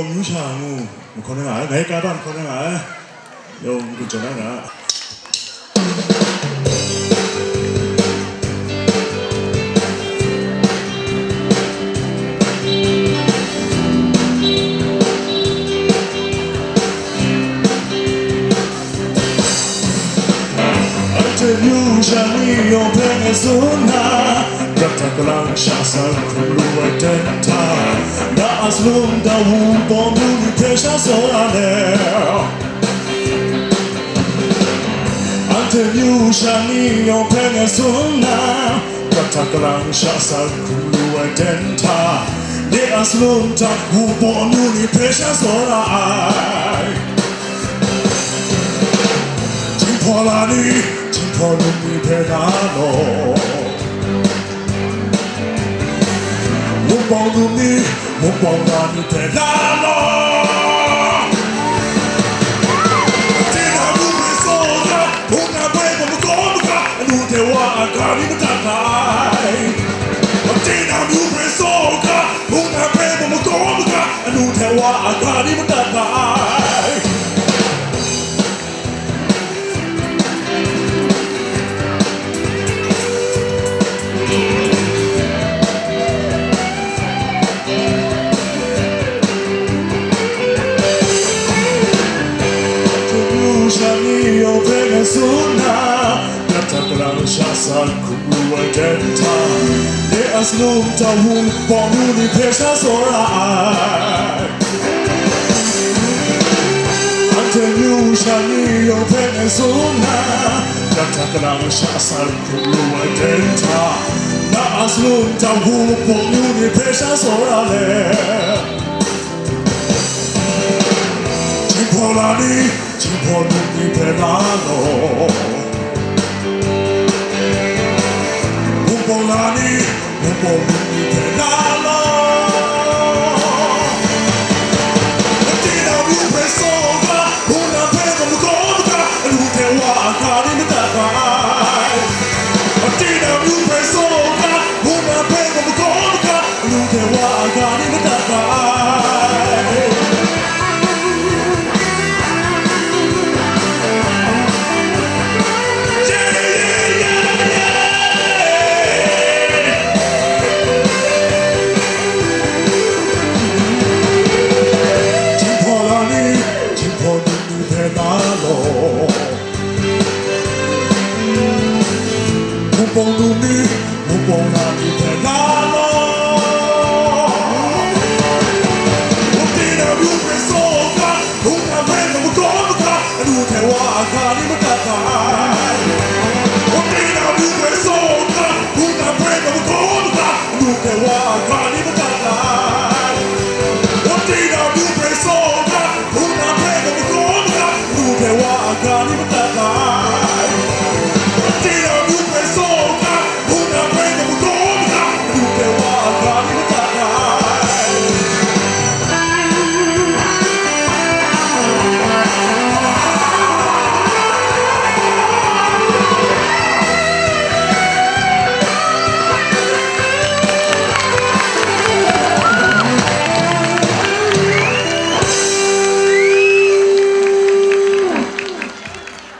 유샤무 거능아 내가반 거능아 요 그잖아. 유샤니 옆에서 나 같아그랑 샤살 쿨루에 된다 나 아슬lum다 우범눈이 되셔서라네 안테 유샤니 옆에서 나 같아그랑 샤살 쿨루에 된다 내 아슬lum다 우범눈이 되셔서라 진포라니 진포눈이 배나노 몸보눈이 몸보라니 배나노 지나무에 쏟아 뭔가 배고무 고무가 누대와 아가리는 달라이 지나무에 쏟아 뭔가 배고무 고무가 누대와 아가리는 달라이 Suna Kataglang 샤살 쿨루에 된다 내 아슬lum다 우범눈이 되셔서라 안테 유샤니 옆에 suna Kataglang 샤살 쿨루에 된다 나 아슬lum다 우범눈이 되셔서라 진포라니 진포눈이 배나노 몸보라니 몸보눈이 배나노 어디나 위에 쏘가 뭔가 배가 무거우가 누대와 아가리는 다가이 어디나 위에 쏘가 뭔가 배가 무거우가 누대와 아가리는 다가이 몸보눈이 몸보라니 배나노 어디나 위에 쏘가 뭔가 배가 무거우가 누대와 아가리는 다가이 어디나 위에 쏘가 뭔가 배가 무거우가 누대와 아가리는 다가이